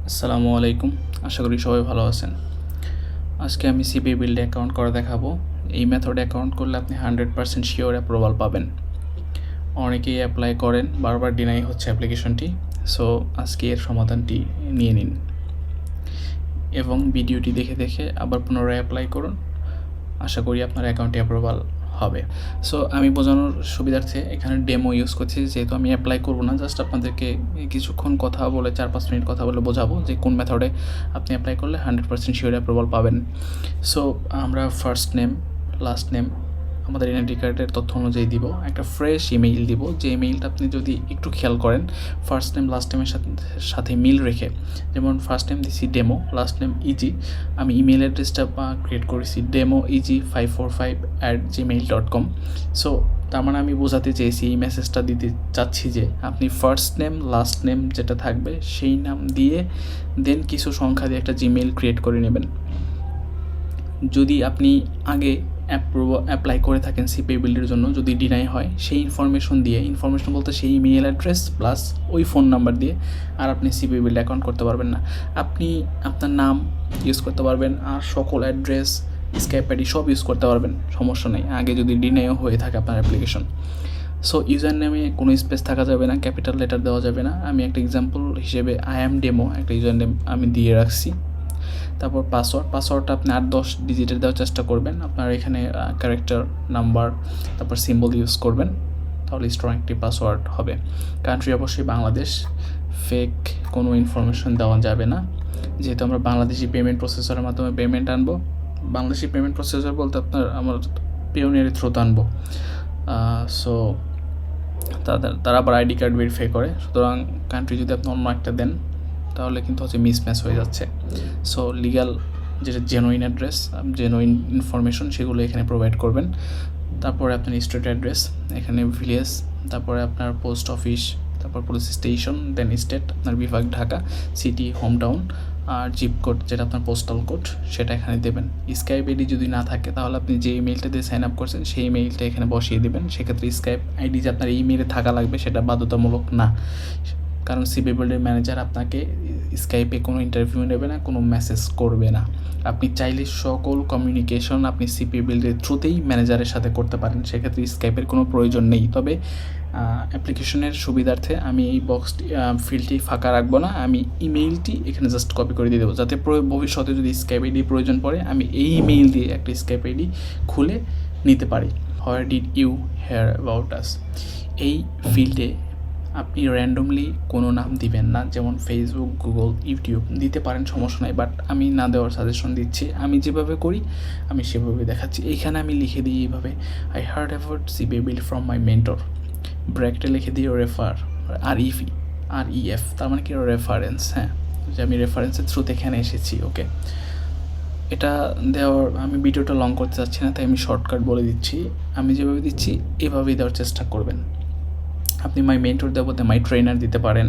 আসসালামু আলাইকুম, আশা করি সবাই ভালো আছেন। আজকে আমি সিপি বিল্ডে অ্যাকাউন্ট করে দেখাবো। এই মেথডে অ্যাকাউন্ট করলে আপনি 100% শিওর অ্যাপ্রুভাল পাবেন। অনেকেই অ্যাপ্লাই করেন, বারবার ডিনাই হচ্ছে অ্যাপ্লিকেশনটি। সো আজকে এর সমাধানটি নিয়ে নিন এবং ভিডিওটি দেখে দেখে আবার পুনরায় অ্যাপ্লাই করুন। আশা করি আপনার অ্যাকাউন্টে অ্যাপ্রুভাল হবে। সো আমি বোঝানোর সুবিধার্থে এখানে ডেমো ইউজ করছি, যেহেতু আমি অ্যাপ্লাই করবো না, জাস্ট আপনাদেরকে কিছুক্ষণ কথা বলে 4-5 মিনিট কথা বলে বোঝাবো যে কোন মেথডে আপনি অ্যাপ্লাই করলে 100% শিওর অ্যাপ্রুভাল পাবেন। সো আমরা ফার্স্ট নেম, লাস্ট নেম আমাদের এনআইডি কার্ডের তথ্য অনুযায়ী দিব, একটা ফ্রেশ ইমেইল দিব। যে ইমেইলটা আপনি যদি একটু খেয়াল করেন ফার্স্ট নেম লাস্ট নেমের সাথে মিল রেখে, যেমন ফার্স্ট নেম দিছি ডেমো, লাস্ট নেম ইজি, আমি ইমেল অ্যাড্রেসটা ক্রিয়েট করেছি demoeg545@gmail.com। সো তার মানে আমি বোঝাতে চেয়েছি, এই মেসেজটা দিতে চাচ্ছি যে আপনি ফার্স্ট নেম লাস্ট নেম যেটা থাকবে সেই নাম দিয়ে দেন কিছু সংখ্যা দিয়ে একটা জিমেইল ক্রিয়েট করে নেবেন। যদি আপনি আগে অ্যাপ্লাই করে থাকেন সিপি বিল্ডের জন্য, যদি ডিনাই হয় সেই ইনফরমেশন বলতে সেই ইমেল অ্যাড্রেস প্লাস ওই ফোন নাম্বার দিয়ে আর আপনি সিপি বিল্ড অ্যাকাউন্ট করতে পারবেন না। আপনি আপনার নাম ইউজ করতে পারবেন আর সকল অ্যাড্রেস, স্কাইপ আইডি সব ইউজ করতে পারবেন, সমস্যা নেই, আগে যদি ডিনাইও হয়ে থাকে আপনার অ্যাপ্লিকেশন। সো ইউজার নেমে কোনো স্পেস থাকা যাবে না, ক্যাপিটাল লেটার দেওয়া যাবে না। আমি একটা এক্সাম্পল হিসেবে ডেমো একটা ইউজার নেম আমি দিয়ে রাখছি। তারপর পাসওয়ার্ডটা আপনি 8-10 ডিজিটের দেওয়ার চেষ্টা করবেন। আপনার এখানে ক্যারেক্টার, নাম্বার, তারপর সিম্বল ইউজ করবেন, তাহলে স্ট্রং একটি পাসওয়ার্ড হবে। কান্ট্রি অবশ্যই বাংলাদেশ, ফেক কোনো ইনফরমেশন দেওয়া যাবে না, যেহেতু আমরা বাংলাদেশি পেমেন্ট প্রসেসরের মাধ্যমে পেমেন্ট আনবো। বাংলাদেশি পেমেন্ট প্রসেসর বলতে আমার পিওনিয়ারের থ্রুতে আনবো। সো তারা আবার আইডি কার্ড ভেরিফাই করে, সুতরাং কান্ট্রি যদি আপনি অন্য একটা দেন তাহলে কিন্তু হচ্ছে মিসম্যাচ হয়ে যাচ্ছে। সো লিগ্যাল যেটা জেনুইন অ্যাড্রেস, জেনুইন ইনফরমেশন সেগুলো এখানে প্রোভাইড করবেন। তারপরে আপনার স্ট্রিট অ্যাড্রেস, এখানে ভিলেজ, তারপরে আপনার পোস্ট অফিস, তারপর পুলিশ স্টেশন, দেন স্টেট আপনার বিভাগ ঢাকা, সিটি হোম টাউন, আর জিপ কোড যেটা আপনার পোস্টাল কোড সেটা এখানে দেবেন। স্কাইপ আইডি যদি না থাকে তাহলে আপনি যে ইমেইলটা দিয়ে সাইন আপ করছেন সেই ইমেইলটা এখানে বসিয়ে দেবেন। সেক্ষেত্রে স্কাইপ আইডি যে আপনার ইমেইলে থাকা লাগবে সেটা বাধ্যতামূলক না, কারণ সিপি বিল্ডের ম্যানেজার আপনাকে স্কাইপে কোনো ইন্টারভিউ নেবে না, কোনো মেসেজ করবে না। আপনি চাইলে সকল কমিউনিকেশন আপনি সিপি বিল্ডের থ্রুতেই ম্যানেজারের সাথে করতে পারেন, সেক্ষেত্রে স্কাইপের কোনো প্রয়োজন নেই। তবে অ্যাপ্লিকেশনের সুবিধার্থে আমি এই ফিল্ডটি ফাঁকা রাখবো না, আমি ইমেইলটি এখানে জাস্ট কপি করে দিয়ে দেবো, যাতে ভবিষ্যতে যদি স্কাইপ আইডি প্রয়োজন পড়ে আমি এই ইমেইল দিয়ে একটা স্কাইপ আইডি খুলে নিতে পারি। Where did you hear about us, এই ফিল্ডে আপনি র্যান্ডমলি কোনো নাম দিবেন না, যেমন ফেসবুক, গুগল, ইউটিউব দিতে পারেন, সমস্যা নাই, বাট আমি না দেওয়ার সাজেশন দিচ্ছি। আমি যেভাবে করি আমি সেভাবে দেখাচ্ছি। এইখানে আমি লিখে দিই এইভাবে, I heard about CP build from my mentor, ব্র্যাকেটে লিখে দিই রেফার, আর ইএফ, তার মানে কি রেফারেন্স, হ্যাঁ, যে আমি রেফারেন্সের থ্রুতে এখানে এসেছি। ওকে, এটা দেওয়ার আমি ভিডিওটা লং করতে চাচ্ছি না, তাই আমি শর্টকাট বলে দিচ্ছি। আমি যেভাবে দিচ্ছি এভাবেই দেওয়ার চেষ্টা করবেন। আপনি মাই মেন্টর দেওয়ার বলতে মাই ট্রেনার দিতে পারেন,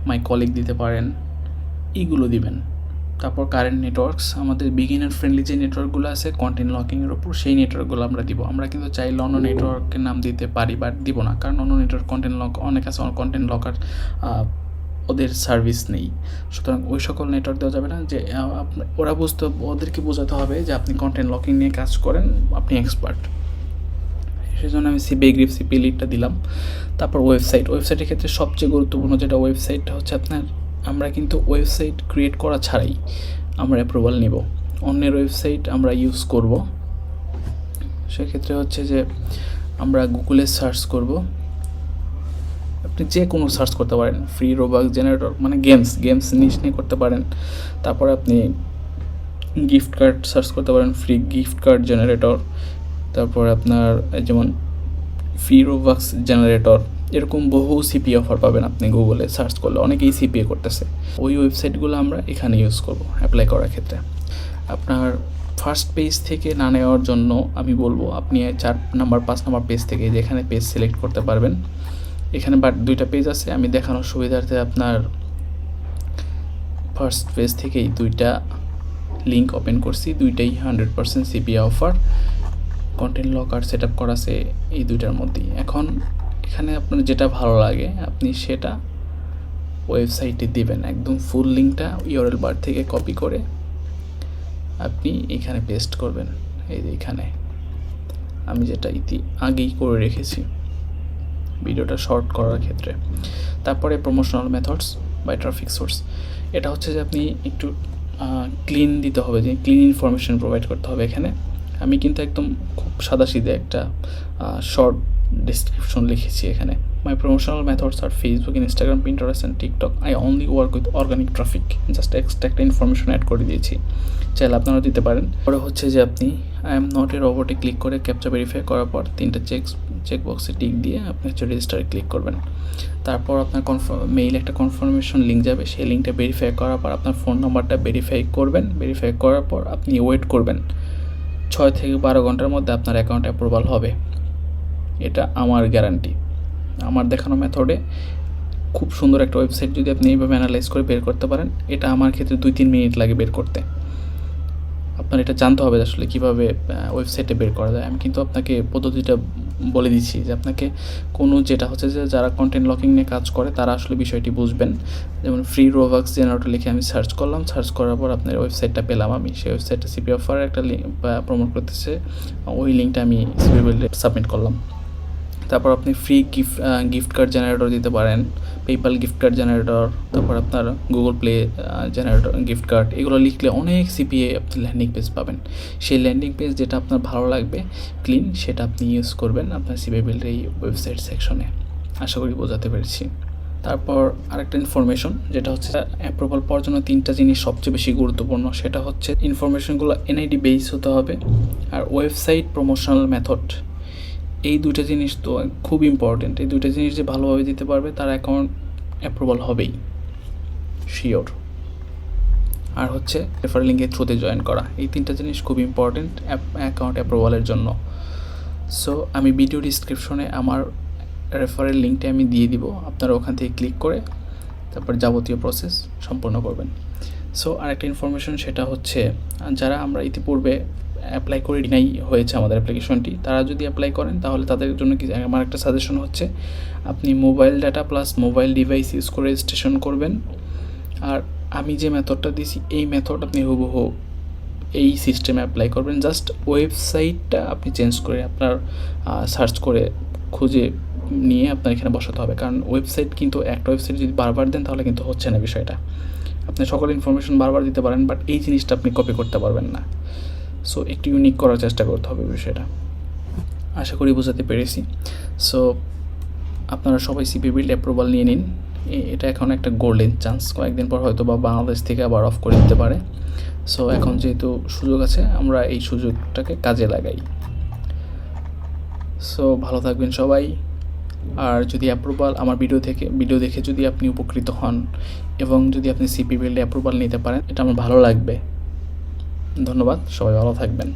মাই কলিগ দিতে পারেন, এইগুলো দিবেন। তারপর কারেন্ট নেটওয়ার্কস, আমাদের বিগিনার ফ্রেন্ডলি যে নেটওয়ার্কগুলো আছে কন্টেন্ট লকিংয়ের ওপর, সেই নেটওয়ার্কগুলো আমরা দিব। আমরা কিন্তু চাইলে অন্য নেটওয়ার্কের নাম দিতে পারি, বাট দিব না, কারণ অন্য নেটওয়ার্ক কন্টেন্ট লক অনেক আছে, কন্টেন্ট লকার ওদের সার্ভিস নেই, সুতরাং ওই সকল নেটওয়ার্ক দেওয়া যাবে না। যে ওদেরকে বোঝাতে হবে যে আপনি কন্টেন্ট লকিং নিয়ে কাজ করেন, আপনি এক্সপার্ট। সেই জন্য আমি সিপি লিডটা দিলাম। তারপর ওয়েবসাইটের ক্ষেত্রে সবচেয়ে গুরুত্বপূর্ণ যেটা ওয়েবসাইটটা হচ্ছে আপনার, আমরা কিন্তু ওয়েবসাইট ক্রিয়েট করা ছাড়াই আমরা অ্যাপ্রুভাল নেব, অন্যের ওয়েবসাইট আমরা ইউজ করব। সেক্ষেত্রে হচ্ছে যে আমরা গুগলে সার্চ করব, আপনি যে কোনো সার্চ করতে পারেন, ফ্রি রোবাক্স জেনারেটর, মানে গেমস নিয়ে করতে পারেন। তারপরে আপনি গিফট কার্ড সার্চ করতে পারেন, ফ্রি গিফট কার্ড জেনারেটর। তারপর আপনার যেমন ফ্রি রোবাক্স জেনারেটর, এরকম বহু সিপি অফার পাবেন আপনি গুগলে সার্চ করলে, অনেকেই সিপিএ করতেছে। ওই ওয়েবসাইটগুলো আমরা এখানে ইউজ করব অ্যাপ্লাই করার ক্ষেত্রে। আপনার ফার্স্ট পেজ থেকে না নেওয়ার জন্য আমি বলবো আপনি 4 নাম্বার 5 নাম্বার পেজ থেকে যেখানে পেজ সিলেক্ট করতে পারবেন। এখানে বাট 2টা পেজ আছে, আমি দেখানোর সুবিধার্থে আপনার ফার্স্ট পেজ থেকেই 2টা লিঙ্ক ওপেন করছি, 2টাই 100% CPA offer, content locker set up করা আছে এই 2টার মধ্যেই। এখন এখানে আপনার যেটা ভালো লাগে আপনি সেটা ওয়েবসাইটে দেবেন। একদম ফুল লিঙ্কটা ইউআরএল বার থেকে কপি করে আপনি এখানে পেস্ট করবেন। এই যে এখানে আমি যেটা আগেই করে রেখেছি ভিডিওটা শর্ট করার ক্ষেত্রে। তারপরে promotional methods by traffic source, এটা হচ্ছে যে আপনি একটু ক্লিন দিতে হবে, যে ক্লিন ইনফরমেশন প্রোভাইড করতে হবে। এখানে আমি কিন্তু একদম খুব সাদাসিধে একটা শর্ট ডিসক্রিপশন লিখেছি এখানে। মাই প্রমোশনাল মেথডস আর Facebook, Instagram, Pinterest and TikTok. I only work with organic traffic. Just extra একটা ইনফরমেশন অ্যাড করে দিয়েছি, চাইলে আপনারা দিতে পারেন। পরে হচ্ছে যে আপনি আই এম নট এ রোবটে ক্লিক করে ক্যাপচা ভেরিফাই করার পর 3টা চেকবক্সে টিক দিয়ে আপনি হচ্ছে রেজিস্টারে ক্লিক করবেন। তারপর আপনার মেইল একটা কনফার্মেশন লিঙ্ক যাবে, সেই লিঙ্কটা ভেরিফাই করার পর আপনার ফোন নাম্বারটা ভেরিফাই করবেন। ভেরিফাই করার পর আপনি ওয়েট করবেন, 6 থেকে 12 ঘন্টার মধ্যে আপনার অ্যাকাউন্ট অ্যাপ্রুভাল হবে। এটা আমার গ্যারান্টি। আমার দেখানো মেথডে খুব সুন্দর একটা ওয়েবসাইট যদি আপনি এইভাবে অ্যানালাইজ করে বের করতে পারেন, এটা আমার ক্ষেত্রে 2-3 মিনিট লাগে বের করতে। আপনার এটা জানতে হবে আসলে কীভাবে ওয়েবসাইটে বের করা যায়। আমি কিন্তু আপনাকে পদ্ধতিটা বলে দিচ্ছি, যে আপনাকে কোনো যেটা হচ্ছে যে যারা কন্টেন্ট লকিং নিয়ে কাজ করে তারা আসলে বিষয়টি বুঝবেন। যেমন ফ্রি রোভাক্স জেনারেটর লিখে আমি সার্চ করলাম, সার্চ করার পর আপনার ওয়েবসাইটটা পেলাম। আমি সেই ওয়েবসাইটটা সিপি অফার একটা প্রমোট করতেছে, ওই লিঙ্কটা আমি সিপি বিল্ডে সাবমিট করলাম। তারপর আপনি ফ্রি গিফট কার্ড জেনারেটর দিতে পারেন, পেপ্যাল গিফট কার্ড জেনারেটর, তারপর আপনার Google play generator gift card, এগুলো লিখলে অনেক সিপিএ আপনি ল্যান্ডিং পেজ পাবেন। সেই ল্যান্ডিং পেজ যেটা আপনার ভালো লাগবে ক্লিন, সেটা আপনি ইউজ করবেন আপনার সিপি বিল্ডের এই ওয়েবসাইট সেকশনে। আশা করি বোঝাতে পেরেছি। তারপর আরেকটা ইনফরমেশন, যেটা হচ্ছে অ্যাপ্রুভাল পাওয়ার জন্য 3টা জিনিস সবচেয়ে বেশি গুরুত্বপূর্ণ। সেটা হচ্ছে ইনফরমেশনগুলো এনআইডি বেস হতে হবে, আর ওয়েবসাইট প্রমোশনাল মেথড। এই 2টা জিনিস তো খুব ইম্পর্টেন্ট। এই 2টা জিনিস যে ভালোভাবে দিতে পারবে তার অ্যাকাউন্ট অ্যাপ্রুভাল হবেই শিওর। আর হচ্ছে রেফারেল লিঙ্কের থ্রুতে জয়েন করা, এই 3টা জিনিস খুব ইম্পর্টেন্ট অ্যাকাউন্ট অ্যাপ্রুভালের জন্য। সো আমি ভিডিও ডিসক্রিপশনে আমার রেফারেল লিঙ্কটা আমি দিয়ে দিব, আপনারা ওখান থেকে ক্লিক করে তারপর যাবতীয় প্রসেস সম্পন্ন করবেন। সো আরেকটা ইনফরমেশন, সেটা হচ্ছে যারা আমরা ইতিপূর্বে অ্যাপ্লাই করে ডিনাই হয়েছে আমাদের অ্যাপ্লিকেশনটি, তারা যদি অ্যাপ্লাই করেন তাহলে তাদের জন্য কি আমার একটা সাজেশন হচ্ছে, আপনি mobile data plus mobile device use করে রেজিস্ট্রেশন করবেন। আর আমি যে মেথডটা দিয়েছি এই মেথড আপনি হুবহু এই সিস্টেমে অ্যাপ্লাই করবেন। জাস্ট ওয়েবসাইটটা আপনি চেঞ্জ করে আপনার সার্চ করে খুঁজে নিয়ে আপনার এখানে বসাতে হবে, কারণ ওয়েবসাইট কিন্তু একটা ওয়েবসাইট যদি বারবার দেন তাহলে কিন্তু হচ্ছে না বিষয়টা। আপনি সকল ইনফরমেশন বারবার দিতে পারেন, বাট এই জিনিসটা আপনি কপি করতে পারবেন না। সো একটু ইউনিক করার চেষ্টা করতে হবে বিষয়টা। আশা করি বোঝাতে পেরেছি। সো আপনারা সবাই সিপি বিল্ড অ্যাপ্রুভাল নিয়ে নিন, এটা এখন একটা গোল্ডেন চান্স। কয়েকদিন পর হয়তো বা বাংলাদেশ থেকে আবার অফ করে দিতে পারে। সো এখন যেহেতু সুযোগ আছে, আমরা এই সুযোগটাকে কাজে লাগাই। সো ভালো থাকবেন সবাই। আর যদি অ্যাপ্রুভাল আমার ভিডিও দেখে যদি আপনি উপকৃত হন এবং যদি আপনি সিপি বিল্ডে অ্যাপ্রুভাল নিতে পারেন, এটা আমার ভালো লাগবে। ধন্যবাদ, সবাই ভালো থাকবেন।